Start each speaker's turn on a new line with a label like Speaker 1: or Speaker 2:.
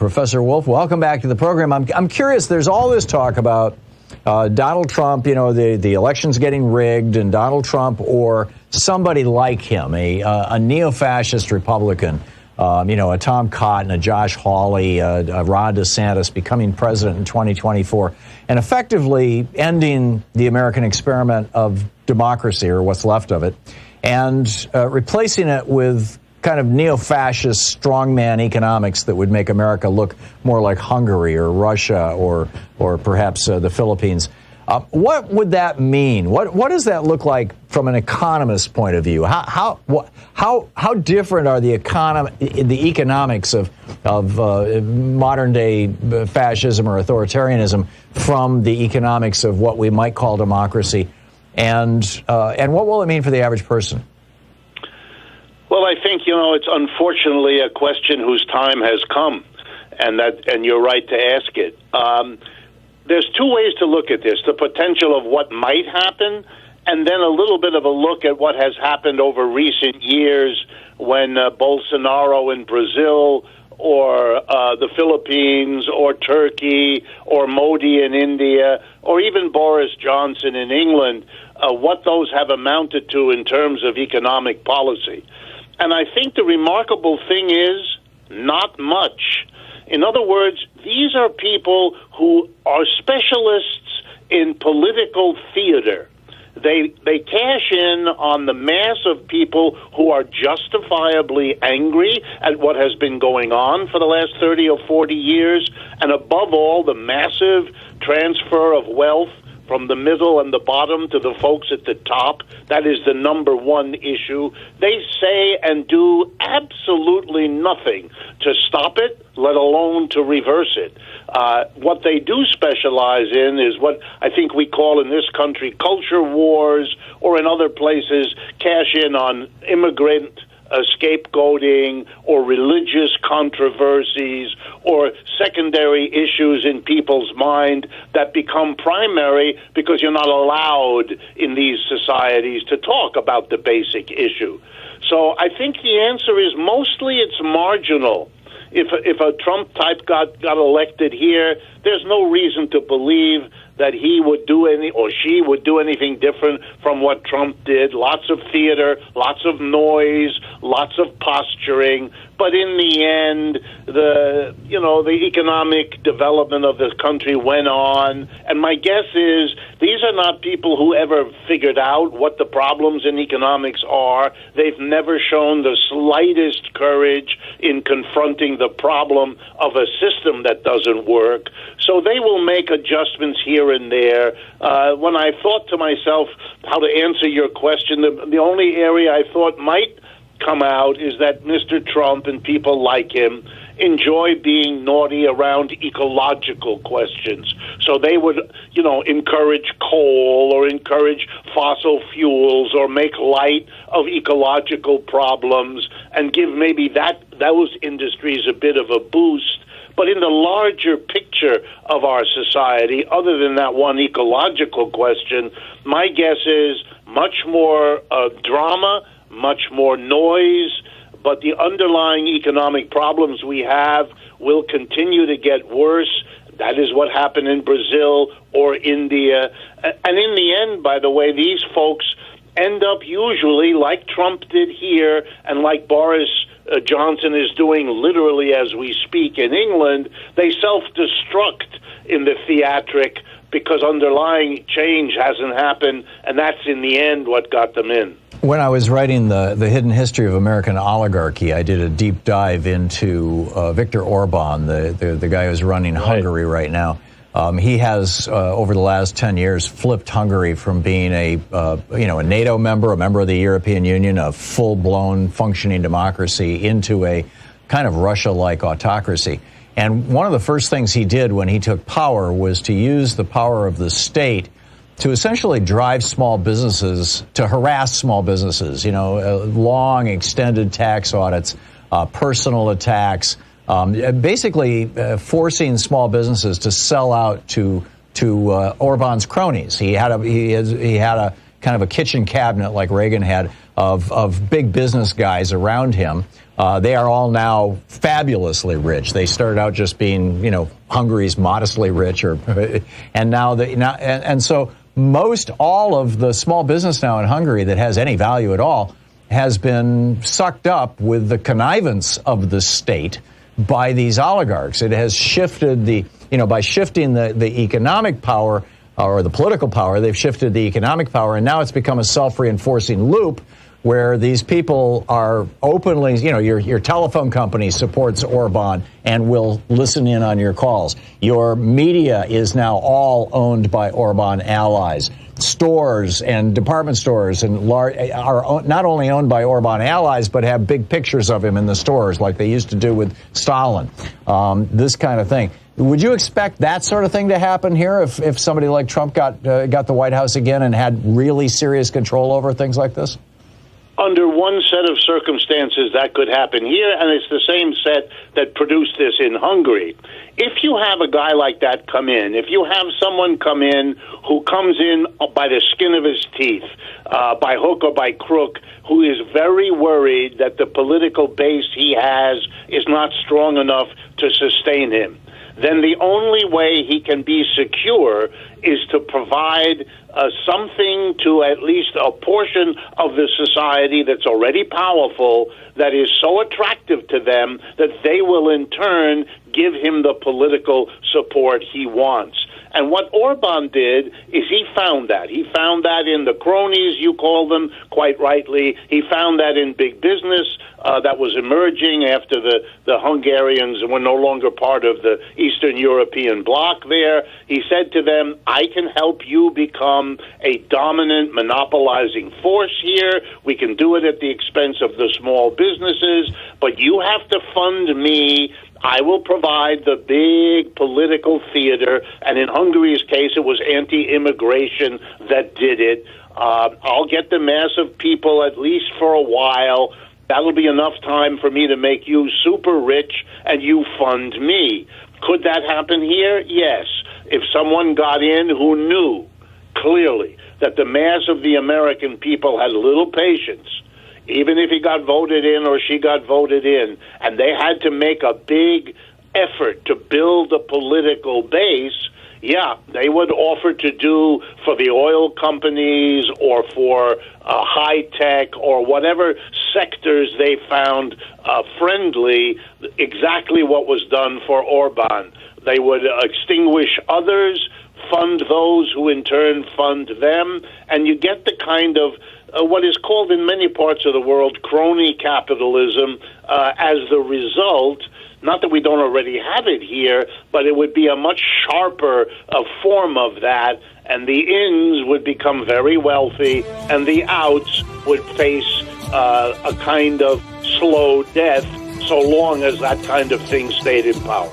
Speaker 1: Professor Wolf, welcome back to the program. I'm curious, there's all this talk about Donald Trump, the election's getting rigged, and Donald Trump or somebody like him, a neo-fascist Republican, a Tom Cotton, a Josh Hawley, a Ron DeSantis becoming president in 2024, and effectively ending the American experiment of democracy, or what's left of it, and replacing it with kind of neo-fascist strongman economics that would make America look more like Hungary or Russia or perhaps the Philippines. What would that mean? What does that look like from an economist's point of view? How different are the economics of modern day fascism or authoritarianism from the economics of what we might call democracy, and what will it mean for the average person?
Speaker 2: Well, I think, it's unfortunately a question whose time has come, and you're right to ask it. There's two ways to look at this: the potential of what might happen, and then a little bit of a look at what has happened over recent years when Bolsonaro in Brazil, or the Philippines, or Turkey, or Modi in India, or even Boris Johnson in England, what those have amounted to in terms of economic policy. And I think the remarkable thing is not much. In other words, these are people who are specialists in political theater. They cash in on the mass of people who are justifiably angry at what has been going on for the last 30 or 40 years, and above all, the massive transfer of wealth from the middle and the bottom to the folks at the top. That is the number one issue. They say and do absolutely nothing to stop it, let alone to reverse it. What they do specialize in is what I think we call in this country culture wars, or in other places cash in on immigrant scapegoating, or religious controversies, or secondary issues in people's mind that become primary because you're not allowed in these societies to talk about the basic issue. So I think the answer is mostly it's marginal. If a Trump type got elected here, there's no reason to believe that he would do or she would do anything different from what Trump did. Lots of theater, lots of noise, lots of posturing. But in the end, the economic development of this country went on. And my guess is these are not people who ever figured out what the problems in economics are. They've never shown the slightest courage in confronting the problem of a system that doesn't work. So they will make adjustments here and there. When I thought to myself how to answer your question, the only area I thought might come out is that Mr. Trump and people like him enjoy being naughty around ecological questions. So they would, encourage coal or encourage fossil fuels or make light of ecological problems and give maybe those industries a bit of a boost. But in the larger picture of our society, other than that one ecological question, my guess is much more drama, much more noise, but the underlying economic problems we have will continue to get worse. That is what happened in Brazil or India. And in the end, by the way, these folks end up usually, like Trump did here and like Boris Johnson is doing literally as we speak in England, they self-destruct in the theatric because underlying change hasn't happened, and that's in the end what got them in.
Speaker 1: When I was writing the hidden history of American oligarchy, I did a deep dive into Viktor Orban, the guy who's running Hungary right now. He has, over the last 10 years, flipped Hungary from being a NATO member, a member of the European Union, a full-blown functioning democracy, into a kind of Russia-like autocracy. And one of the first things he did when he took power was to use the power of the state to essentially drive small businesses, to harass small businesses, long extended tax audits, personal attacks, basically forcing small businesses to sell out to Orban's cronies. He had a kind of a kitchen cabinet like Reagan had of big business guys around him. They are all now fabulously rich. They started out just being, Hungary's modestly rich, and now so most all of the small business now in Hungary that has any value at all has been sucked up with the connivance of the state by these oligarchs. It has shifted by shifting the economic power or the political power, they've shifted the economic power, and now it's become a self-reinforcing loop where these people are openly, your telephone company supports Orban and will listen in on your calls. Your media is now all owned by Orban allies. Stores and department stores are not only owned by Orban allies, but have big pictures of him in the stores like they used to do with Stalin. This kind of thing. Would you expect that sort of thing to happen here if somebody like Trump got the White House again and had really serious control over things like this?
Speaker 2: Under one set of circumstances, that could happen here, and it's the same set that produced this in Hungary. If you have a guy like that come in, if you have someone come in who comes in by the skin of his teeth, by hook or by crook, who is very worried that the political base he has is not strong enough to sustain him, then the only way he can be secure is to provide something to at least a portion of the society that's already powerful, that is so attractive to them that they will in turn give him the political support he wants. And what Orban did is he found that. He found that in the cronies, you call them, quite rightly. He found that in big business that was emerging after the Hungarians were no longer part of the Eastern European bloc there. He said to them, I can help you become a dominant monopolizing force here. We can do it at the expense of the small businesses, but you have to fund me. I will provide the big political theater, and in Hungary's case, it was anti-immigration that did it. I'll get the mass of people at least for a while. That'll be enough time for me to make you super rich, and you fund me. Could that happen here? Yes. If someone got in who knew clearly that the mass of the American people had little patience, even if he got voted in or she got voted in, and they had to make a big effort to build a political base, yeah, they would offer to do for the oil companies or for high tech or whatever sectors they found friendly, exactly what was done for Orban. They would extinguish others, fund those who in turn fund them, and you get the kind of what is called in many parts of the world crony capitalism as the result. Not that we don't already have it here, but it would be a much sharper form of that, and the ins would become very wealthy, and the outs would face a kind of slow death so long as that kind of thing stayed in power.